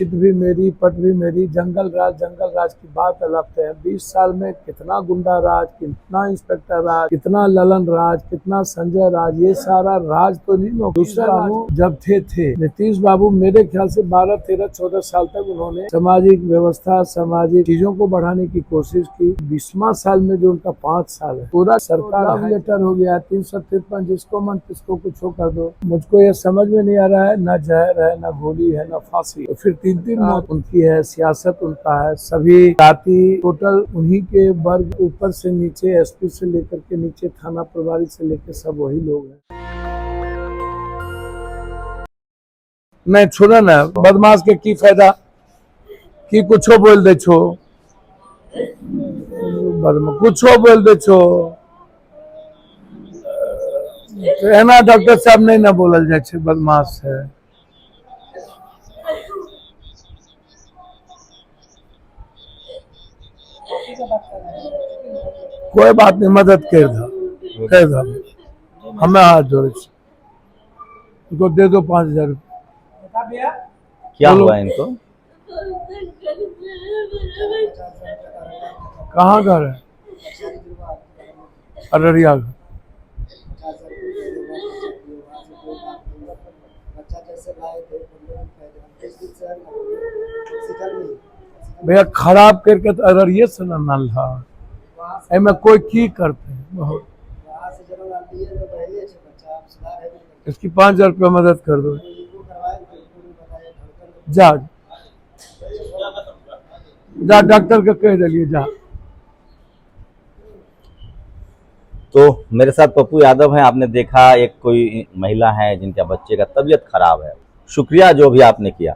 चित भी मेरी, पट भी मेरी, जंगल राज की बात अलग है। 20 साल में कितना गुंडा राज, कितना इंस्पेक्टर राज, कितना ललन राज, कितना संजय राज, ये सारा राज तो नहीं लो। दूसरा बाबू जब थे नीतीश बाबू, मेरे ख्याल से 12, 13, 14 साल तक उन्होंने सामाजिक व्यवस्था, सामाजिक चीजों को बढ़ाने की कोशिश की। 20वां साल में जो उनका 5 साल है, पूरा सरकार लेटर हो गया 353, जिसको मन किसको कुछ हो कर दो। मुझको ये समझ में नहीं आ रहा है, न जहर है, न गोली है, न फांसी। तो फिर 3 मौत उनकी है, सियासत उनका है, सभी जाति टोटल उन्हीं के वर्ग, ऊपर से नीचे एसपी से लेकर के नीचे थाना प्रभारी से लेकर सब वही लोग हैं। मैं छोड़ा ना, बदमाश के की फायदा कि कुछो बोल दे छो, कुछो बोल दे छो। एना डॉक्टर साहब नहीं ना बोलल जाए छे, बदमाश है। कोई बात नहीं, मदद कर दो, हमें हाथ जोड़े इनको दे दो 5000 रुपये। क्या हुआ इनको? कहाँ घर है? अररिया घर। भैया खराब करके तो अररिये से ना नल्हा एमे कोई की करते हैं। बहुत इसकी 5000 रुपये मदद कर दो। जा जा डॉक्टर के कह दिलिए जा। तो मेरे साथ पप्पू यादव हैं। आपने देखा एक कोई महिला है जिनका बच्चे का तबीयत खराब है। शुक्रिया जो भी आपने किया।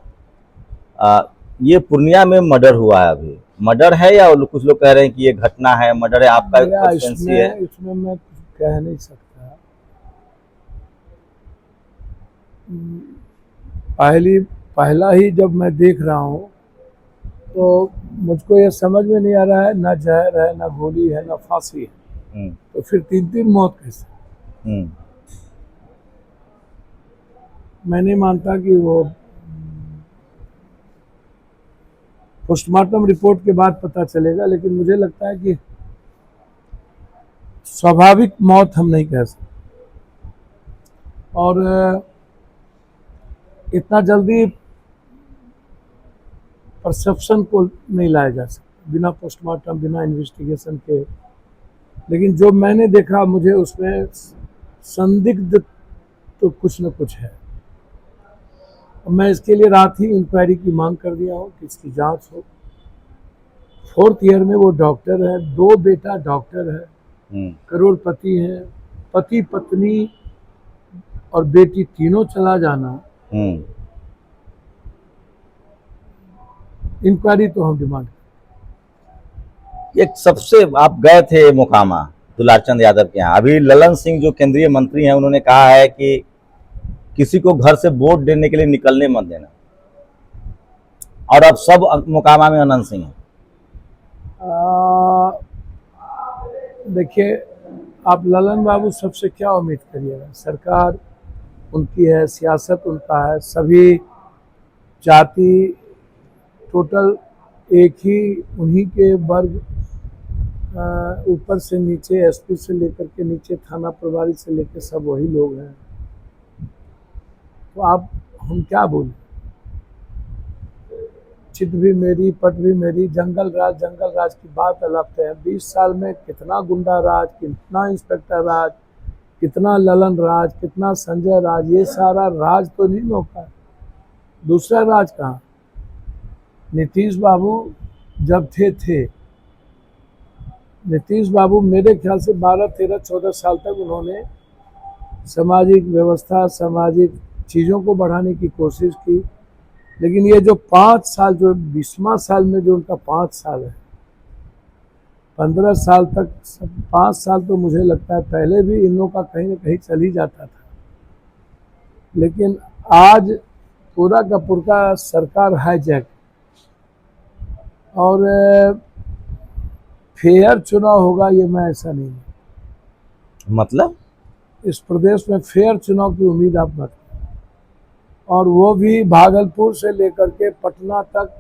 ये पूर्णिया में मर्डर हुआ है। अभी मर्डर है या कुछ लोग कह रहे हैं कि ये घटना है, मर्डर है? आपका इसमें मैं कुछ कह नहीं सकता। पहला ही जब मैं देख रहा हूँ तो मुझको ये समझ में नहीं आ रहा है, ना जहर है, ना गोली है, ना फांसी है। तो फिर 3 मौत कैसे? मैं नहीं मानता कि वो पोस्टमार्टम रिपोर्ट के बाद पता चलेगा, लेकिन मुझे लगता है कि स्वाभाविक मौत हम नहीं कह सकते और इतना जल्दी परसेप्शन को नहीं लाया जा सकता बिना पोस्टमार्टम, बिना इन्वेस्टिगेशन के। लेकिन जो मैंने देखा, मुझे उसमें संदिग्ध तो कुछ न कुछ है। मैं इसके लिए रात ही इंक्वायरी की मांग कर दिया हूँ कि इसकी जांच हो। 4th ईयर में वो डॉक्टर है, 2 बेटा डॉक्टर है, करोड़पति है, पति पत्नी और बेटी तीनों चला जाना। इंक्वायरी तो हम डिमांड। एक सबसे आप गए थे मोकामा दुलारचंद यादव के यहाँ। अभी ललन सिंह जो केंद्रीय मंत्री हैं, उन्होंने कहा है कि किसी को घर से वोट देने के लिए निकलने मत देना, और अब सब मोकामा में अनंत सिंह है। देखिए, आप ललन बाबू सबसे क्या उम्मीद करिएगा? सरकार उनकी है, सियासत उनका है, सभी जाति टोटल एक ही उन्हीं के वर्ग, ऊपर से नीचे एसपी से लेकर के नीचे थाना प्रभारी से लेकर सब वही लोग हैं। तो आप हम क्या बोलें? चित भी मेरी, पट भी मेरी, जंगल राज की बात अलग है। 20 साल में कितना गुंडा राज, कितना इंस्पेक्टर राज, कितना ललन राज, कितना संजय राज, ये सारा राज तो नहीं रोका। दूसरा राज कहाँ? नीतीश बाबू जब थे नीतीश बाबू, मेरे ख्याल से 12, 13, 14 साल तक उन्होंने सामाजिक व्यवस्था, सामाजिक चीज़ों को बढ़ाने की कोशिश की। लेकिन ये जो 5 साल, जो 20वां साल में जो उनका 5 साल है, 15 साल तक, 5 साल तो मुझे लगता है पहले भी इन लोगों का कहीं ना कहीं चल ही जाता था। लेकिन आज पूरा का पूरा सरकार हाईजैक और फेयर चुनाव होगा, ये मैं ऐसा नहीं। मतलब इस प्रदेश में फेयर चुनाव की उम्मीद आप मत। और वो भी भागलपुर से लेकर के पटना तक,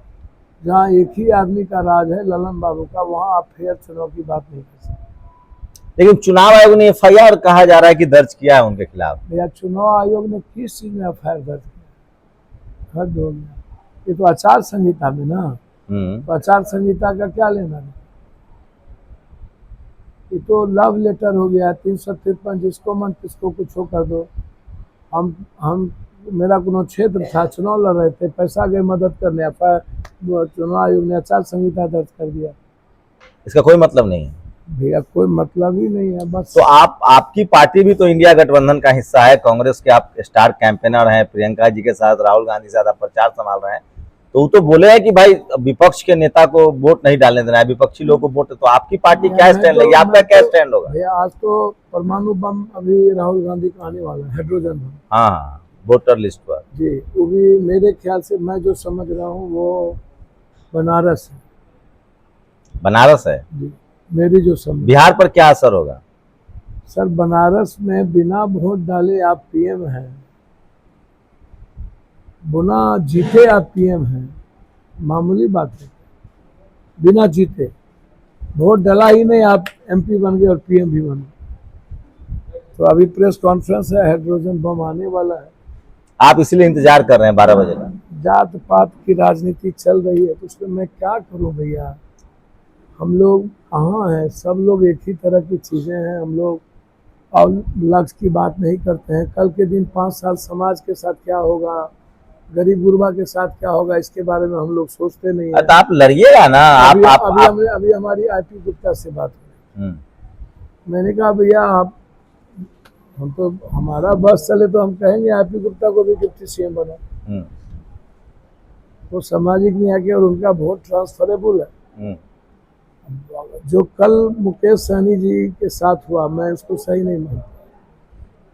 जहाँ एक ही आदमी का राज है ललन बाबू का, वहाँ आप फेयर चुनाव की बात नहीं कर सकते। लेकिन चुनाव आयोग ने एफआईआर कहा जा रहा है कि दर्ज किया है उनके खिलाफ। भैया चुनाव आयोग ने किस चीज में एफआईआर दर्ज किया? हद हो गया। ये तो आचार संहिता में ना, तो आचार संहिता का क्या लेना है? ये तो लव लेटर हो गया, 353, जिसको मन किसको कुछ हो कर दो। हम मेरा कोनो क्षेत्र था, चुनाव लड़ रहे थे, पैसा गए मदद करने, चुनाव आयोग ने आचार संहिता दर्ज कर दिया। इसका कोई मतलब नहीं है भैया, कोई मतलब ही नहीं है बस। तो आपकी पार्टी भी तो इंडिया गठबंधन का हिस्सा है, कांग्रेस के आप स्टार कैंपेनर हैं, प्रियंका जी के साथ, राहुल गांधी के साथ आप प्रचार संभाल रहे हैं, तो वो तो बोले हैं कि भाई विपक्ष के नेता को वोट नहीं डालने देना है, विपक्षी लोगों को वोट। तो आपकी पार्टी क्या स्टैंड लेगी, आपका क्या स्टैंड होगा? भैया आज तो परमाणु बम अभी राहुल गांधी का आने वाला है, हाइड्रोजन बम। हाँ, वोटर लिस्ट पर जी, वो भी मेरे ख्याल से, मैं जो समझ रहा हूँ वो बनारस है। बनारस है जी, मेरी जो समझ। बिहार पर क्या असर होगा? सर बनारस में बिना वोट डाले आप पीएम हैं, बिना जीते आप पीएम हैं, मामूली बात है। बिना जीते वोट डाला ही नहीं, आप एमपी बन गए और पीएम भी बन गए। तो अभी प्रेस कॉन्फ्रेंस है, हाइड्रोजन बम आने वाला है। आप इसलिए इंतजार कर रहे हैं 12 बजे का? जात पात की राजनीति चल रही है, तो उसमें मैं क्या करूं भैया? हम लोग कहाँ हैं? सब लोग एक ही तरह की चीजें हैं। हम लोग और लक्ष्य की बात नहीं करते हैं। कल के दिन 5 साल समाज के साथ क्या होगा, गरीब गुरबा के साथ क्या होगा, इसके बारे में हम लोग सोचते नहीं है। तो आप लड़िएगा ना। अभी हमारी आईपी गुप्ता से बात हुई, मैंने कहा भैया आप, हम तो हमारा बस चले तो हम कहेंगे आईपी गुप्ता को भी डिप्टी सीएम बना। वो सामाजिक न्याय के और उनका वोट ट्रांसफरेबल है। जो कल मुकेश सहनी जी के साथ हुआ, मैं उसको सही नहीं मानता।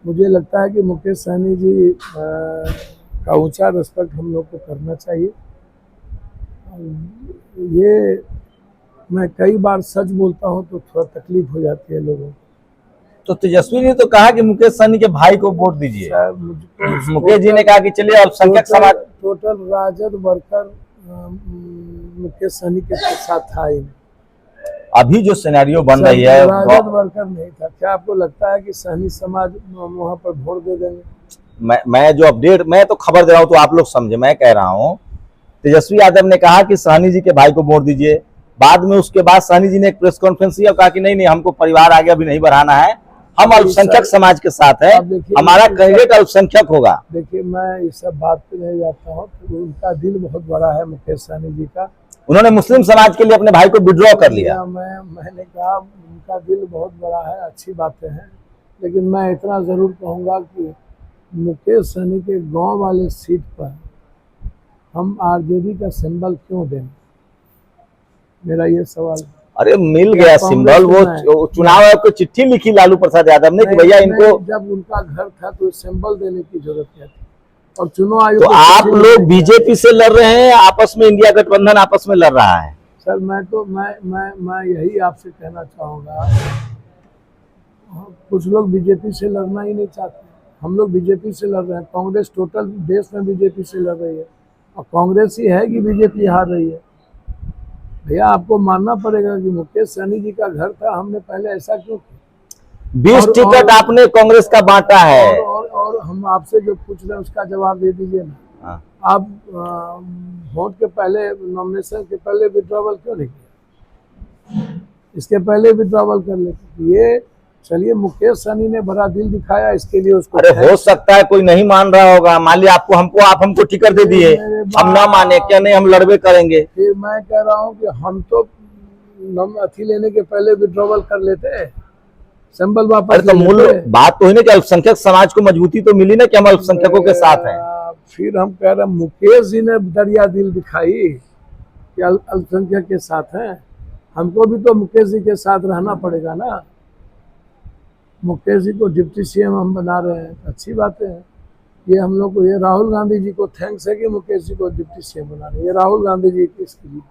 मुझे लगता है कि मुकेश सहनी जी का ऊंचा रिस्पेक्ट हम लोग को करना चाहिए। ये मैं कई बार सच बोलता हूं तो थोड़ा तकलीफ हो जाती है लोगों को। तो तेजस्वी ने तो कहा कि मुकेश सहनी के भाई को वोट दीजिए। मुकेश जी ने कहा कि चलिए अल्पसंख्यक समाज, टोटल राजद वर्कर मुकेश सहनी के साथ था ही नहीं। अभी जो सिनेरियो बन रही है, राजद वर्कर नहीं था। क्या आपको लगता है कि सहनी समाज वहां पर वोट दे देंगे? मैं जो अपडेट, मैं तो खबर दे रहा हूं तो आप लोग समझे। मैं कह रहा हूं तेजस्वी यादव ने कहा कि सहनी जी के भाई को वोट दीजिए। बाद में उसके बाद सहनी जी ने एक प्रेस कॉन्फ्रेंस की और कहा कि नहीं, हमको परिवार आगे अभी नहीं बढ़ाना है, हम अल्पसंख्यक समाज के साथ है, हमारा कैंडिडेट अल्पसंख्यक होगा। देखिए, मैं इस सब बात पे नहीं जाता हूँ। तो उनका दिल बहुत बड़ा है मुकेश सहनी जी का। उन्होंने मुस्लिम समाज के लिए अपने भाई को विड्रॉ कर लिया। मैंने कहा उनका दिल बहुत बड़ा है, अच्छी बातें हैं, लेकिन मैं इतना जरूर कहूँगा कि मुकेश सहनी के गांव वाले सीट पर हम आरजेडी का सिंबल क्यों दें? मेरा ये सवाल। अरे मिल गया सिंबल, वो चुनाव आयोग को चिट्ठी लिखी लालू प्रसाद यादव ने कि भैया इनको, जब उनका घर था तो सिंबल देने की जरूरत क्या थी? और चुनाव आयोग, तो आप लोग बीजेपी से लड़ रहे हैं, आपस में इंडिया गठबंधन आपस में लड़ रहा है। सर मैं यही आपसे कहना चाहूँगा, कुछ लोग बीजेपी से लड़ना ही नहीं चाहते। हम लोग बीजेपी से लड़ रहे हैं। कांग्रेस टोटल देश में बीजेपी से लड़ रही है, और कांग्रेस ही है कि बीजेपी हार रही है। भैया आपको मानना पड़ेगा कि मुकेश सहनी जी का घर था, हमने पहले ऐसा क्यों किया? 20 टिकट आपने कांग्रेस का बांटा है। और हम आपसे जो पूछ रहे हैं उसका जवाब दे दीजिए ना। आप वोट के पहले, नॉमिनेशन के पहले विड्रॉवल क्यों नहीं किया? इसके पहले विड्रॉवल कर लेते। ये चलिए, मुकेश सहनी ने बड़ा दिल दिखाया, इसके लिए उसको, अरे हो सकता है कोई नहीं मान रहा होगा। मान लिया आपको, आप हमको टिकट दे दिए, हम ना माने, क्या नहीं, हम लड़बे करेंगे। फिर मैं कह रहा हूँ कि हम तो अथी लेने के पहले विड्रॉवल कर लेते, सिंबल वापस। अरे तो मूल बात तो है ना कि अल्पसंख्यक समाज को मजबूती तो मिली ना कि हम अल्पसंख्यकों के साथ हैं। फिर हम कह रहे हैं मुकेश जी ने दरिया दिल दिखाई कि अल्पसंख्यक के साथ हैं, हमको भी तो मुकेश जी के साथ रहना पड़ेगा ना। मुकेश जी को डिप्टी सीएम हम बना रहे हैं, अच्छी बातें हैं। ये हम लोग को, ये राहुल गांधी जी को थैंक्स है कि मुकेश जी को डिप्टी सीएम बना रहे हैं। ये राहुल गांधी जी की इसकी।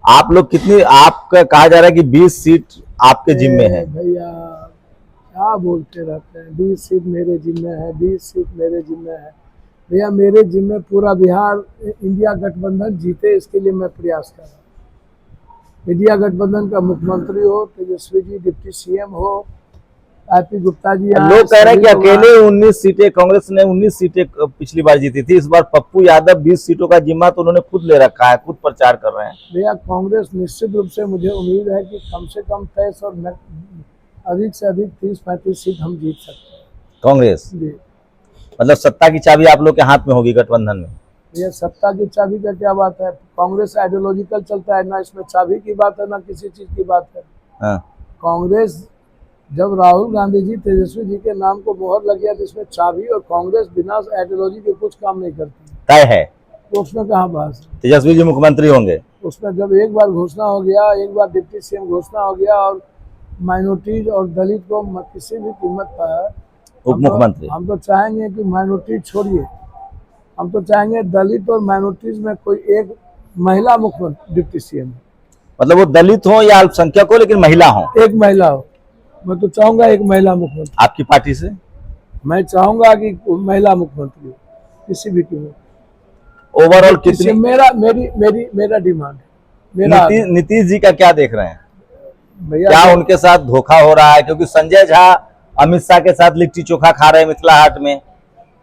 आप लोग कितनी, आपका कहा जा रहा है कि 20 सीट आपके जिम्मे है। भैया क्या बोलते रहते हैं, 20 सीट मेरे जिम्मे है, 20 सीट मेरे जिम्मे है। भैया मेरे जिम्मे पूरा बिहार इंडिया गठबंधन जीते, इसके लिए मैं प्रयास कर रहा हूँ। इंडिया गठबंधन का मुख्यमंत्री हो, तेजस्वी जी डिप्टी सीएम हो, आईपी गुप्ता जी आए, लोग कह रहे हैं कि सभी लोग अकेले आए। 19 सीटें, कांग्रेस ने 19 सीटें पिछली बार जीती थी, इस बार पप्पू यादव 20 सीटों का जिम्मा तो उन्होंने खुद ले रखा है, खुद प्रचार कर रहे हैं। भैया कांग्रेस निश्चित रूप से, मुझे उम्मीद है कि कम से कम 23 और अधिक से अधिक 30-35 सीट हम जीत सकते हैं। कांग्रेस जी मतलब सत्ता की चाबी आप लोग के हाथ में होगी गठबंधन में। ये सत्ता की चाबी का क्या बात है? कांग्रेस आइडियोलॉजिकल चलता है ना, इसमें चाबी की बात है ना किसी चीज की बात है। हाँ। कांग्रेस, जब राहुल गांधी जी तेजस्वी जी के नाम को मोहर लग गया तो इसमें चाबी, और कांग्रेस बिना आइडियोलॉजी के कुछ काम नहीं करती, तय है तो उसमें कहाँ बात है? तेजस्वी जी मुख्यमंत्री होंगे। उसमें जब एक बार घोषणा हो गया, एक बार डिप्टी सीएम घोषणा हो गया, और माइनॉरिटीज और दलित को किसी भी कीमत पर उप मुख्यमंत्री हम तो चाहेंगे कि माइनॉरिटी छोड़िए, हम तो चाहेंगे दलित और माइनॉरिटीज में कोई एक महिला मुख्यमंत्री डिप्टी सीएम, मतलब वो दलित हो या अल्पसंख्यक हो लेकिन महिला हो। एक महिला हो। मैं तो चाहूंगा एक महिला मुख्यमंत्री, आपकी पार्टी से मैं चाहूंगा कि महिला मुख्यमंत्री हो किसी भी कीमत। ओवरऑल कितनी मेरा डिमांड है, मेरा नीतीश जी का क्या देख रहे हैं? भैया क्या उनके साथ धोखा हो रहा है? क्योंकि संजय झा अमित शाह के साथ लिट्टी चोखा खा रहे हैं मिथिला हाट में,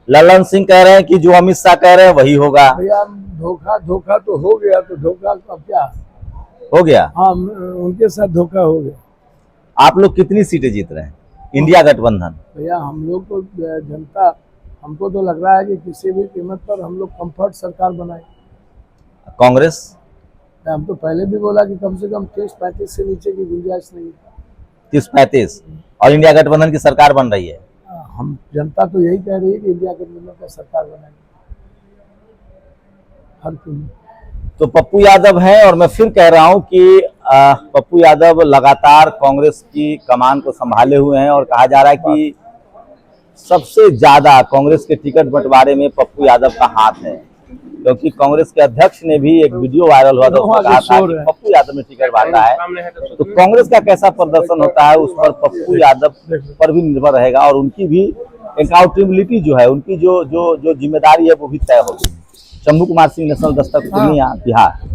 ललन सिंह कह रहे हैं कि जो अमित शाह कह रहे हैं वही होगा। भैया धोखा तो हो गया, तो धोखा अब क्या हो गया। हाँ, उनके साथ धोखा हो गया। आप लोग कितनी सीटें जीत रहे हैं इंडिया गठबंधन? भैया हम लोग को जनता, हमको तो लग रहा है कि किसी भी कीमत पर हम लोग कंफर्ट सरकार बनाए। कांग्रेस हम तो पहले भी बोला कि कम से कम 30-35 से नीचे की गुंजाइश नहीं है। 30-35 और इंडिया गठबंधन की सरकार बन रही है। हम जनता तो यही कह रही है कि इंडिया गठबंधन का सरकार बनाएंगे हर कीमत। तो पप्पू यादव हैं, और मैं फिर कह रहा हूं कि पप्पू यादव लगातार कांग्रेस की कमान को संभाले हुए हैं, और कहा जा रहा है कि सबसे ज्यादा कांग्रेस के टिकट बंटवारे में पप्पू यादव का हाथ है, क्योंकि कांग्रेस के अध्यक्ष ने भी एक वीडियो वायरल हुआ था, उसमें कहा था कि पप्पू यादव ने टिकट बांटा है। तो कांग्रेस का कैसा प्रदर्शन होता है उस पर पप्पू यादव पर भी निर्भर रहेगा, और उनकी भी अकाउंटेबिलिटी जो है, उनकी जो जो जो जिम्मेदारी है वो भी तय होगी। शंभू कुमार सिंह, नेशनल दस्तक, पूर्णिया, बिहार।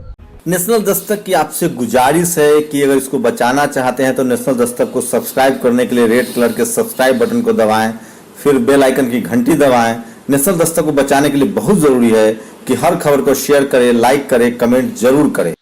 नेशनल दस्तक की आपसे गुजारिश है कि अगर इसको बचाना चाहते हैं तो नेशनल दस्तक को सब्सक्राइब करने के लिए रेड कलर के सब्सक्राइब बटन को दबाएं, फिर बेल आइकन की घंटी दबाएं। नेशनल दस्तक को बचाने के लिए बहुत जरूरी है कि हर खबर को शेयर करें, लाइक करें, कमेंट जरूर करें।